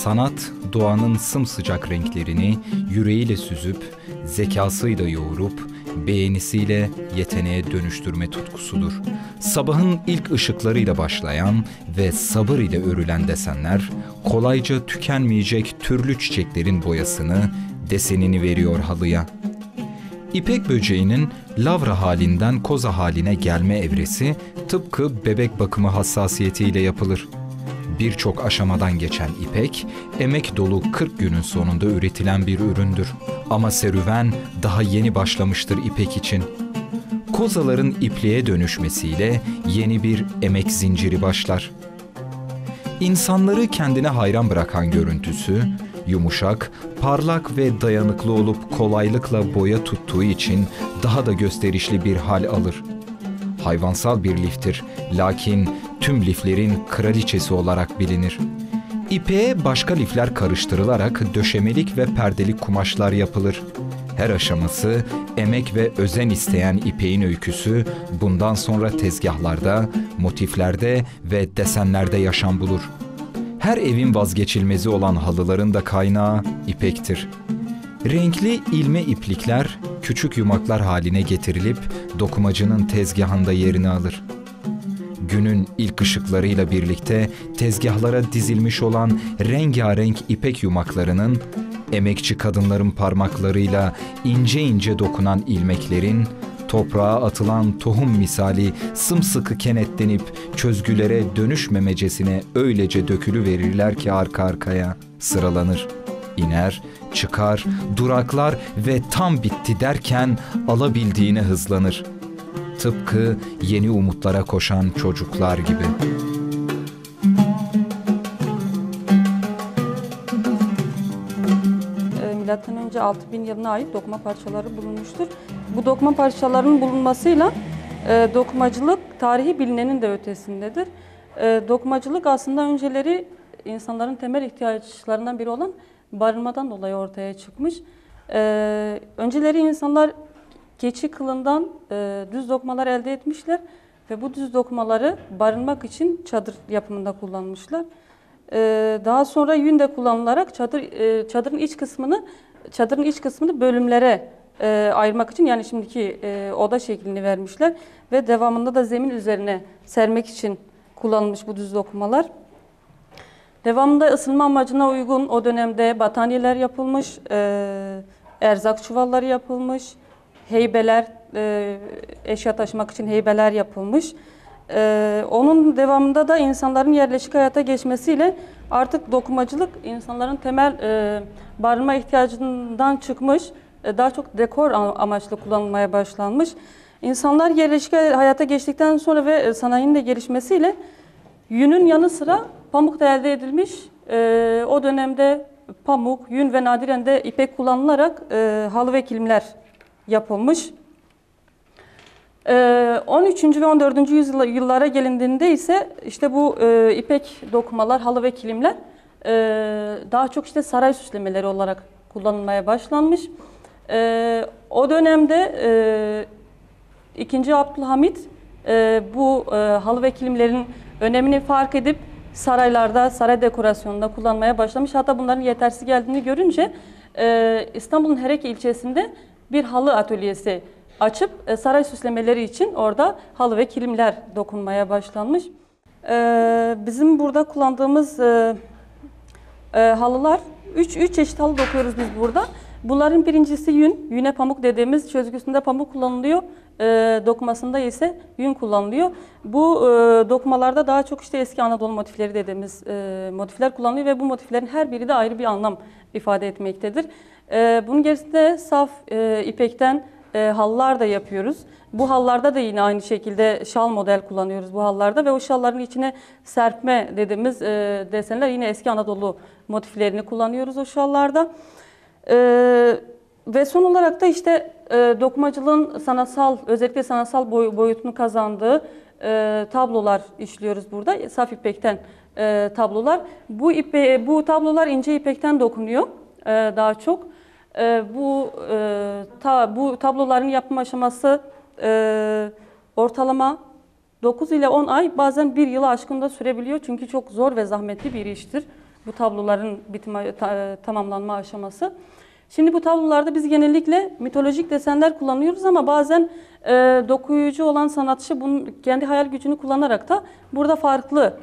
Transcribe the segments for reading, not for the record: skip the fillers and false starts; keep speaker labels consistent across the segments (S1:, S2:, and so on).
S1: Sanat, doğanın sımsıcak renklerini yüreğiyle süzüp, zekasıyla yoğurup, beğenisiyle yeteneğe dönüştürme tutkusudur. Sabahın ilk ışıklarıyla başlayan ve sabır ile örülen desenler, kolayca tükenmeyecek türlü çiçeklerin boyasını, desenini veriyor halıya. İpek böceğinin lavra halinden koza haline gelme evresi tıpkı bebek bakımı hassasiyetiyle yapılır. Birçok aşamadan geçen ipek, emek dolu 40 günün sonunda üretilen bir üründür. Ama serüven daha yeni başlamıştır ipek için. Kozaların ipliğe dönüşmesiyle yeni bir emek zinciri başlar. İnsanları kendine hayran bırakan görüntüsü, yumuşak, parlak ve dayanıklı olup kolaylıkla boya tuttuğu için daha da gösterişli bir hal alır. Hayvansal bir liftir, lakin tüm liflerin kraliçesi olarak bilinir. İpeğe başka lifler karıştırılarak döşemelik ve perdelik kumaşlar yapılır. Her aşaması emek ve özen isteyen ipeğin öyküsü bundan sonra tezgahlarda, motiflerde ve desenlerde yaşam bulur. Her evin vazgeçilmezi olan halıların da kaynağı ipektir. Renkli ilme iplikler küçük yumaklar haline getirilip dokumacının tezgahında yerini alır. Günün ilk ışıklarıyla birlikte tezgahlara dizilmiş olan rengarenk ipek yumaklarının, emekçi kadınların parmaklarıyla ince ince dokunan ilmeklerin, toprağa atılan tohum misali sımsıkı kenetlenip çözgülere dönüşmemecesine öylece dökülüverirler ki arka arkaya sıralanır. İner, çıkar, duraklar ve tam bitti derken alabildiğine hızlanır. Tıpkı yeni umutlara koşan çocuklar gibi.
S2: Milattan önce 6000 yılına ait dokuma parçaları bulunmuştur. Bu dokuma parçalarının bulunmasıyla dokumacılık tarihi bilinenin de ötesindedir. Dokumacılık aslında önceleri insanların temel ihtiyaçlarından biri olan barınmadan dolayı ortaya çıkmış. Önceleri insanlar keçi kılından düz dokmalar elde etmişler ve bu düz dokmaları barınmak için çadır yapımında kullanmışlar. Daha sonra yün de kullanılarak çadırın iç kısmını bölümlere ayırmak için, yani şimdiki oda şeklini vermişler ve devamında da zemin üzerine sermek için kullanılmış bu düz dokmalar. Devamında ısınma amacına uygun o dönemde battaniyeler yapılmış, erzak çuvalları yapılmış, heybeler, eşya taşımak için heybeler yapılmış. Onun devamında da insanların yerleşik hayata geçmesiyle artık dokumacılık insanların temel barınma ihtiyacından çıkmış, daha çok dekor amaçlı kullanılmaya başlanmış. İnsanlar yerleşik hayata geçtikten sonra ve sanayinin de gelişmesiyle yünün yanı sıra pamuk da elde edilmiş. O dönemde pamuk, yün ve nadiren de ipek kullanılarak halı ve kilimler yapılmış. 13. ve 14. yüzyıllara gelindiğinde ise işte bu ipek dokumalar, halı ve kilimler daha çok işte saray süslemeleri olarak kullanılmaya başlanmış. O dönemde 2. Abdülhamit bu halı ve kilimlerin önemini fark edip saraylarda, saray dekorasyonunda kullanmaya başlamış. Hatta bunların yetersiz geldiğini görünce İstanbul'un Hereke ilçesinde bir halı atölyesi açıp saray süslemeleri için orada halı ve kilimler dokunmaya başlanmış. Bizim burada kullandığımız halılar, 3 çeşit halı dokuyoruz biz burada. Bunların birincisi yün, yüne pamuk dediğimiz, çözgüsünde pamuk kullanılıyor. Dokumasında ise yün kullanılıyor. Bu dokumalarda daha çok işte eski Anadolu motifleri dediğimiz motifler kullanılıyor ve bu motiflerin her biri de ayrı bir anlam ifade etmektedir. Bunun gerisinde saf ipekten halılar da yapıyoruz. Bu halılarda da yine aynı şekilde şal model kullanıyoruz bu halılarda ve o şalların içine serpme dediğimiz desenler, yine eski Anadolu motiflerini kullanıyoruz o şallarda. Ve son olarak da işte dokumacılığın sanatsal, özellikle sanatsal boyutunu kazandığı tablolar işliyoruz burada. Saf ipekten tablolar. Bu tablolar ince ipekten dokunuyor daha çok. Bu tabloların yapım aşaması ortalama 9 ile 10 ay, bazen 1 yılı aşkın da sürebiliyor. Çünkü çok zor ve zahmetli bir iştir Bu tabloların tamamlanma aşaması. Şimdi bu tablolarda biz genellikle mitolojik desenler kullanıyoruz ama bazen dokuyucu olan sanatçı bunun kendi hayal gücünü kullanarak da burada farklı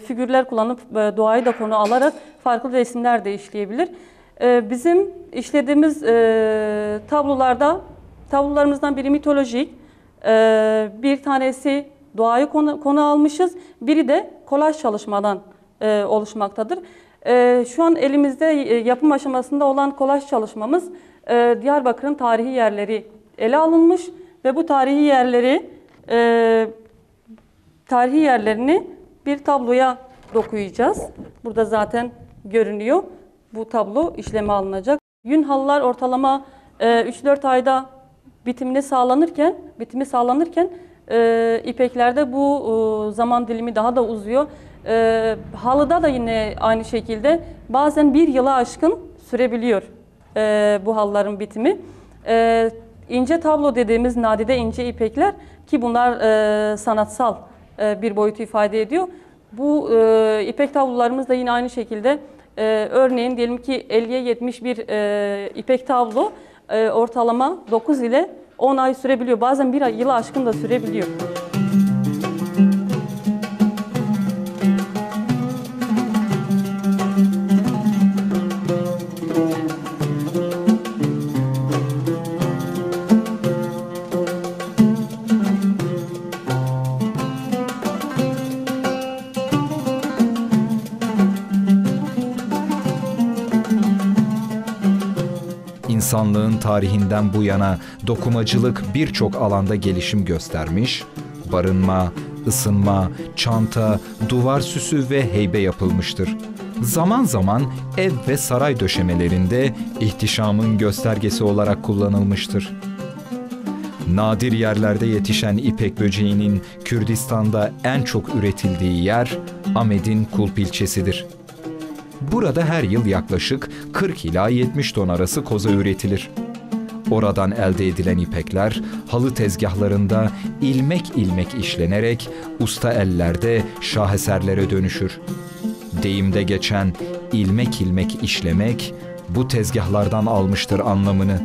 S2: figürler kullanıp doğayı da konu alarak farklı resimler de işleyebilir. Bizim işlediğimiz tablolarımızdan biri mitolojik, bir tanesi doğayı konu almışız, biri de kolaj çalışmadan oluşmaktadır. Şu an elimizde yapım aşamasında olan kolaj çalışmamız Diyarbakır'ın tarihi yerleri ele alınmış ve bu tarihi yerlerini bir tabloya dokuyacağız. Burada zaten görünüyor. Bu tablo işleme alınacak. Yün halılar ortalama 3-4 ayda bitimi sağlanırken ipeklerde bu zaman dilimi daha da uzuyor. Halıda da yine aynı şekilde bazen bir yıla aşkın sürebiliyor bu halıların bitimi. İnce tablo dediğimiz nadide ince ipekler ki bunlar sanatsal bir boyutu ifade ediyor. Bu ipek tablolarımız da yine aynı şekilde örneğin diyelim ki 50'ye 70 bir ipek tablo ortalama 9 ile 10 ay sürebiliyor. Bazen bir yıla aşkın da sürebiliyor.
S1: İnsanlığın tarihinden bu yana dokumacılık birçok alanda gelişim göstermiş, barınma, ısınma, çanta, duvar süsü ve heybe yapılmıştır. Zaman zaman ev ve saray döşemelerinde ihtişamın göstergesi olarak kullanılmıştır. Nadir yerlerde yetişen ipek böceğinin Kürdistan'da en çok üretildiği yer Amed'in Kulp ilçesidir. Burada her yıl yaklaşık 40 ila 70 ton arası koza üretilir. Oradan elde edilen ipekler halı tezgahlarında ilmek ilmek işlenerek usta ellerde şaheserlere dönüşür. Deyimde geçen ilmek ilmek işlemek bu tezgahlardan almıştır anlamını.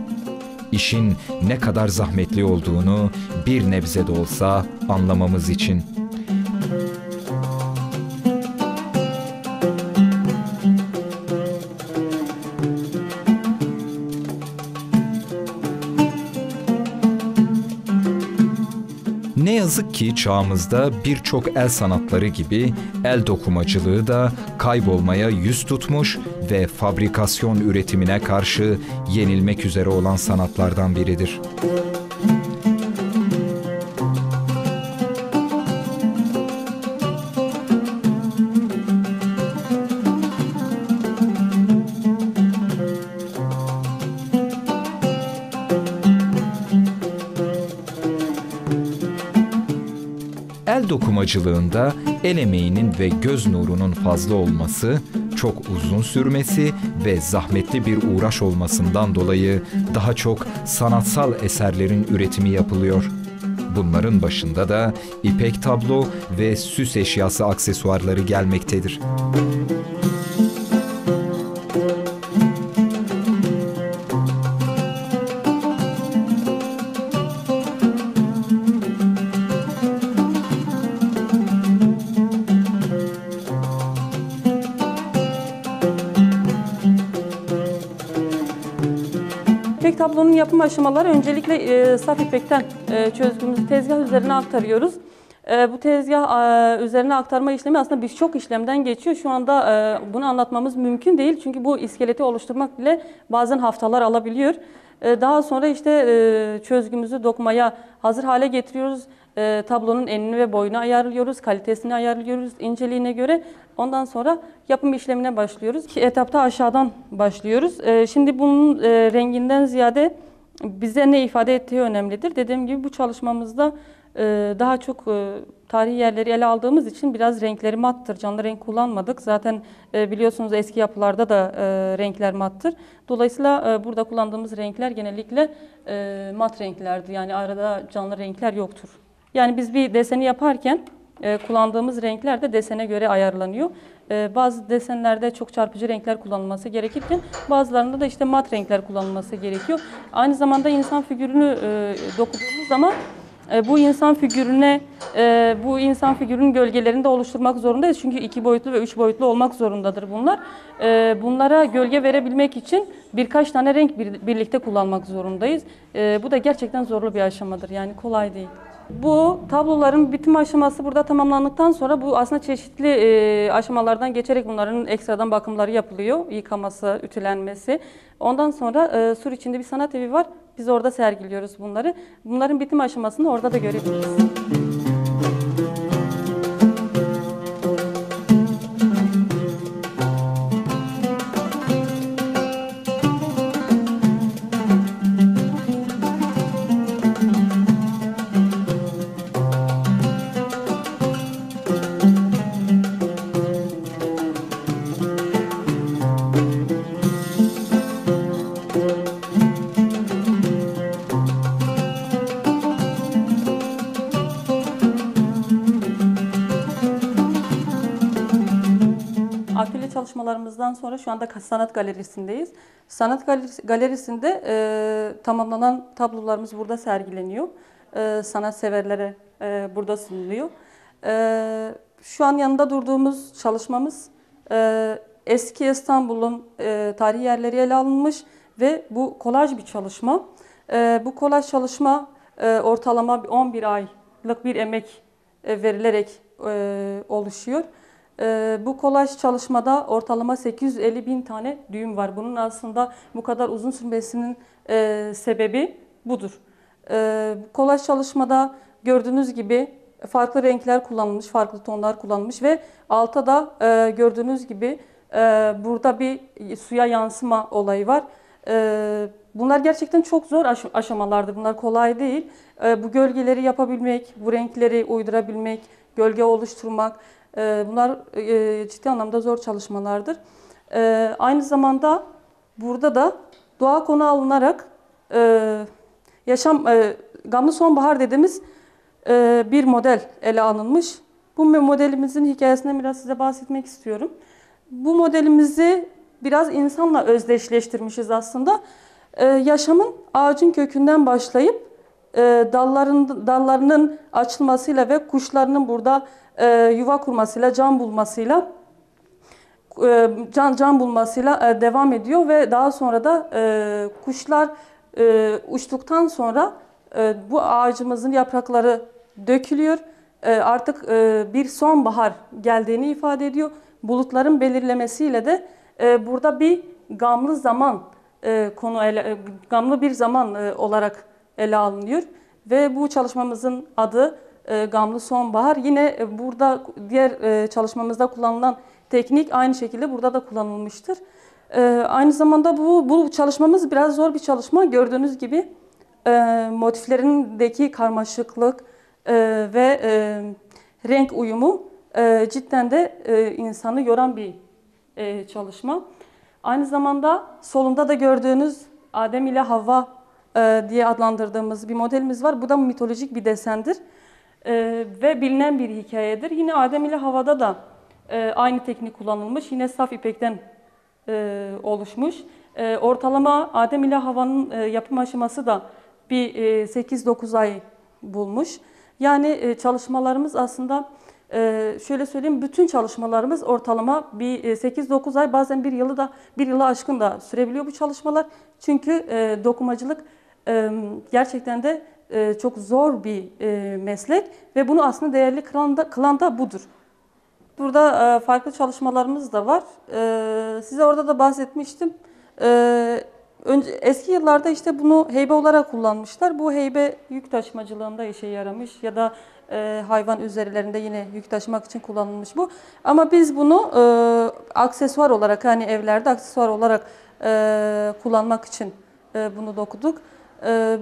S1: İşin ne kadar zahmetli olduğunu bir nebze de olsa anlamamız için. Ne yazık ki çağımızda birçok el sanatları gibi el dokumacılığı da kaybolmaya yüz tutmuş ve fabrikasyon üretimine karşı yenilmek üzere olan sanatlardan biridir. El dokumacılığında el emeğinin ve göz nurunun fazla olması, çok uzun sürmesi ve zahmetli bir uğraş olmasından dolayı daha çok sanatsal eserlerin üretimi yapılıyor. Bunların başında da ipek tablo ve süs eşyası aksesuarları gelmektedir.
S2: İpek tablonun yapım aşamaları öncelikle saf ipekten çözdüğümüz tezgah üzerine aktarıyoruz. Bu tezgah üzerine aktarma işlemi aslında birçok işlemden geçiyor. Şu anda bunu anlatmamız mümkün değil çünkü bu iskeleti oluşturmak bile bazen haftalar alabiliyor. Daha sonra işte çözgümüzü dokmaya hazır hale getiriyoruz. Tablonun enini ve boyunu ayarlıyoruz, kalitesini ayarlıyoruz inceliğine göre. Ondan sonra yapım işlemine başlıyoruz. İki etapta aşağıdan başlıyoruz. Şimdi bunun renginden ziyade bize ne ifade ettiği önemlidir. Dediğim gibi bu çalışmamızda daha çok tarihi yerleri ele aldığımız için biraz renkleri mattır. Canlı renk kullanmadık. Zaten biliyorsunuz eski yapılarda da renkler mattır. Dolayısıyla burada kullandığımız renkler genellikle mat renklerdir. Yani arada canlı renkler yoktur. Yani biz bir deseni yaparken kullandığımız renkler de desene göre ayarlanıyor. Bazı desenlerde çok çarpıcı renkler kullanılması gerekirken bazılarında da işte mat renkler kullanılması gerekiyor. Aynı zamanda insan figürünü dokuduğumuz zaman bu insan figürünün gölgelerini de oluşturmak zorundayız. Çünkü 2 boyutlu ve 3 boyutlu olmak zorundadır bunlar. Bunlara gölge verebilmek için birkaç tane renk birlikte kullanmak zorundayız. Bu da gerçekten zorlu bir aşamadır. Yani kolay değil. Bu tabloların bitim aşaması burada tamamlandıktan sonra bu aslında çeşitli aşamalardan geçerek bunların ekstradan bakımları yapılıyor. Yıkaması, ütülenmesi. Ondan sonra Sur içinde bir sanat evi var. Biz orada sergiliyoruz bunları. Bunların bitim aşamasını orada da görebiliriz. Atölye çalışmalarımızdan sonra şu anda Sanat Galerisi'ndeyiz. Sanat Galerisi'nde tamamlanan tablolarımız burada sergileniyor. Sanatseverlere burada sunuluyor. Şu an yanında durduğumuz çalışmamız eski İstanbul'un tarihi yerleri ele alınmış ve bu kolaj bir çalışma. Bu kolaj çalışma ortalama 11 aylık bir emek verilerek oluşuyor. Bu kolaj çalışmada ortalama 850 bin tane düğüm var. Bunun aslında bu kadar uzun sürmesinin sebebi budur. Kolaj çalışmada gördüğünüz gibi farklı renkler kullanılmış, farklı tonlar kullanılmış ve altta da gördüğünüz gibi burada bir suya yansıma olayı var. Bunlar gerçekten çok zor aşamalardır. Bunlar kolay değil. Bu gölgeleri yapabilmek, bu renkleri uydurabilmek, gölge oluşturmak, bunlar ciddi anlamda zor çalışmalardır. Aynı zamanda burada da doğa konu alınarak Gamlı Sonbahar dediğimiz bir model ele alınmış. Bu modelimizin hikayesinden biraz size bahsetmek istiyorum. Bu modelimizi biraz insanla özdeşleştirmişiz aslında. Yaşamın ağacın kökünden başlayıp dallarının açılmasıyla ve kuşlarının burada yuva kurmasıyla, can bulmasıyla devam ediyor ve daha sonra da kuşlar uçtuktan sonra bu ağacımızın yaprakları dökülüyor. Artık bir sonbahar geldiğini ifade ediyor. Bulutların belirlemesiyle de burada bir gamlı zaman gamlı bir zaman olarak ele alınıyor ve bu çalışmamızın adı Gamlı Sonbahar. Yine burada diğer çalışmamızda kullanılan teknik aynı şekilde burada da kullanılmıştır. Aynı zamanda bu çalışmamız biraz zor bir çalışma. Gördüğünüz gibi motiflerindeki karmaşıklık ve renk uyumu cidden de insanı yoran bir çalışma. Aynı zamanda solunda da gördüğünüz Adem ile Havva diye adlandırdığımız bir modelimiz var. Bu da mitolojik bir desendir ve bilinen bir hikayedir. Yine Adem ile Havva'da da aynı teknik kullanılmış. Yine saf ipekten oluşmuş. Ortalama Adem ile Havva'nın yapım aşaması da bir 8-9 ay bulmuş. Yani çalışmalarımız aslında şöyle söyleyeyim, bütün çalışmalarımız ortalama bir 8-9 ay, bazen bir yılı aşkın da sürebiliyor bu çalışmalar. Çünkü dokumacılık gerçekten de çok zor bir meslek ve bunu aslında değerli kılan da budur. Burada farklı çalışmalarımız da var. Size orada da bahsetmiştim. Eski yıllarda işte bunu heybe olarak kullanmışlar. Bu heybe yük taşımacılığında işe yaramış ya da hayvan üzerlerinde yine yük taşımak için kullanılmış bu. Ama biz bunu aksesuar olarak, hani evlerde aksesuar olarak kullanmak için bunu dokuduk.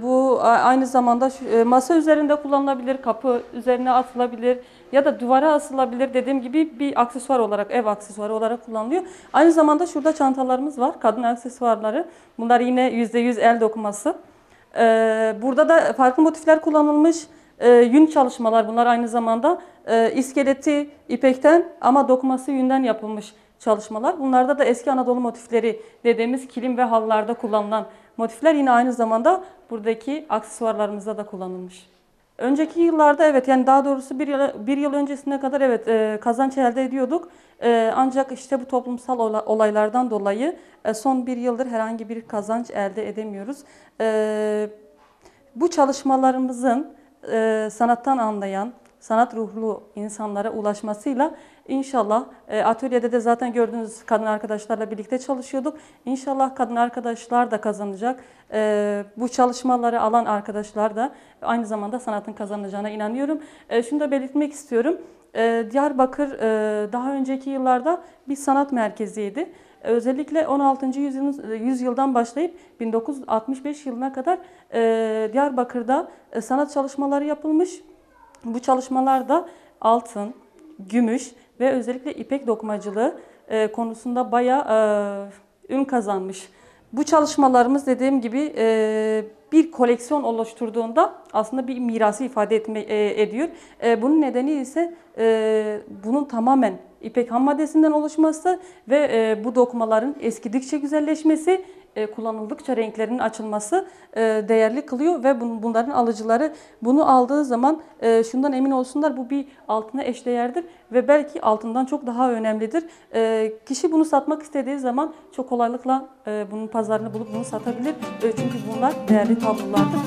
S2: Bu aynı zamanda masa üzerinde kullanılabilir, kapı üzerine asılabilir ya da duvara asılabilir. Dediğim gibi bir aksesuar olarak, ev aksesuarı olarak kullanılıyor. Aynı zamanda şurada çantalarımız var, kadın aksesuarları. Bunlar yine %100 el dokuması. Burada da farklı motifler kullanılmış. Yün çalışmalar bunlar aynı zamanda. iskeleti ipekten ama dokuması yünden yapılmış çalışmalar. Bunlarda da eski Anadolu motifleri dediğimiz kilim ve halılarda kullanılan motifler yine aynı zamanda buradaki aksesuarlarımızda da kullanılmış. Önceki yıllarda evet, yani daha doğrusu bir yıl öncesine kadar evet kazanç elde ediyorduk. Ancak işte bu toplumsal olaylardan dolayı son bir yıldır herhangi bir kazanç elde edemiyoruz. Bu çalışmalarımızın sanattan anlayan, sanat ruhlu insanlara ulaşmasıyla inşallah atölyede de zaten gördüğünüz kadın arkadaşlarla birlikte çalışıyorduk. İnşallah kadın arkadaşlar da kazanacak. Bu çalışmaları alan arkadaşlar da aynı zamanda sanatın kazanacağına inanıyorum. Şunu da belirtmek istiyorum. Diyarbakır daha önceki yıllarda bir sanat merkeziydi. Özellikle 16. yüzyıldan başlayıp 1965 yılına kadar Diyarbakır'da sanat çalışmaları yapılmış. Bu çalışmalarda altın, gümüş ve özellikle ipek dokumacılığı konusunda bayağı ün kazanmış. Bu çalışmalarımız dediğim gibi bir koleksiyon oluşturduğunda aslında bir mirası ifade ediyor. Bunun nedeni ise bunun tamamen ipek ham maddesinden oluşması ve bu dokumaların eskidikçe güzelleşmesi, kullanıldıkça renklerinin açılması değerli kılıyor ve bunların alıcıları bunu aldığı zaman şundan emin olsunlar, bu bir altına eşdeğerdir ve belki altından çok daha önemlidir. Kişi bunu satmak istediği zaman çok kolaylıkla bunun pazarını bulup bunu satabilir. Çünkü bunlar değerli tablolardır.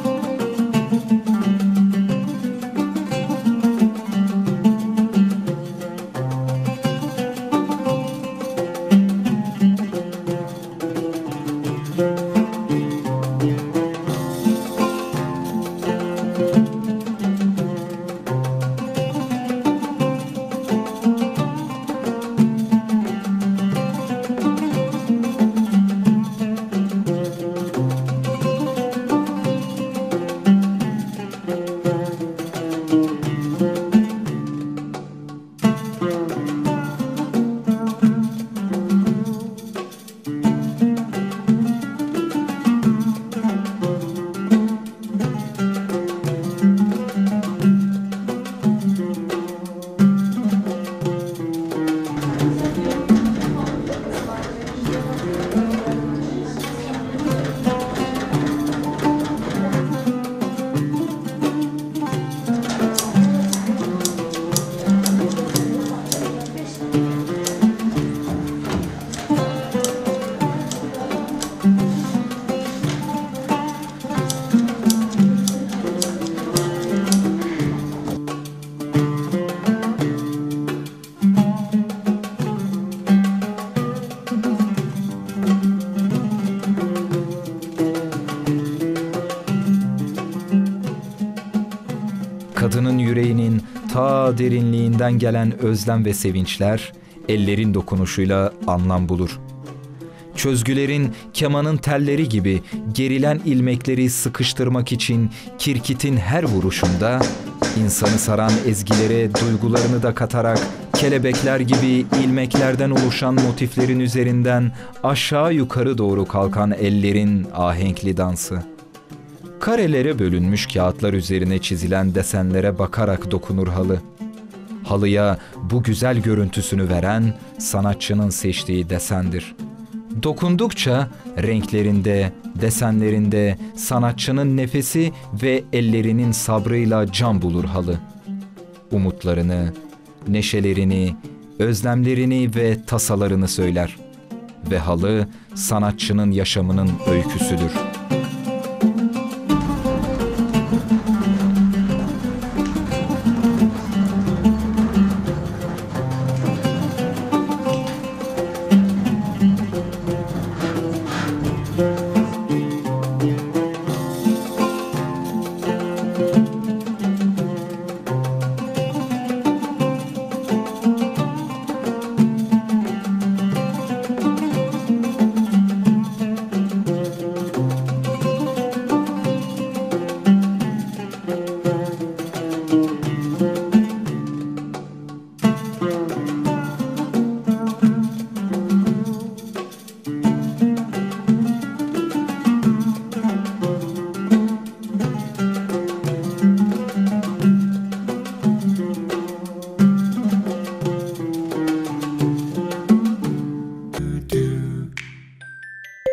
S1: Kadının yüreğinin ta derinliğinden gelen özlem ve sevinçler ellerin dokunuşuyla anlam bulur. Çözgülerin, kemanın telleri gibi gerilen ilmekleri sıkıştırmak için kirkitin her vuruşunda insanı saran ezgilere duygularını da katarak kelebekler gibi ilmeklerden oluşan motiflerin üzerinden aşağı yukarı doğru kalkan ellerin ahenkli dansı. Karelere bölünmüş kağıtlar üzerine çizilen desenlere bakarak dokunur halı. Halıya bu güzel görüntüsünü veren sanatçının seçtiği desendir. Dokundukça renklerinde, desenlerinde sanatçının nefesi ve ellerinin sabrıyla can bulur halı. Umutlarını, neşelerini, özlemlerini ve tasalarını söyler. Ve halı sanatçının yaşamının öyküsüdür.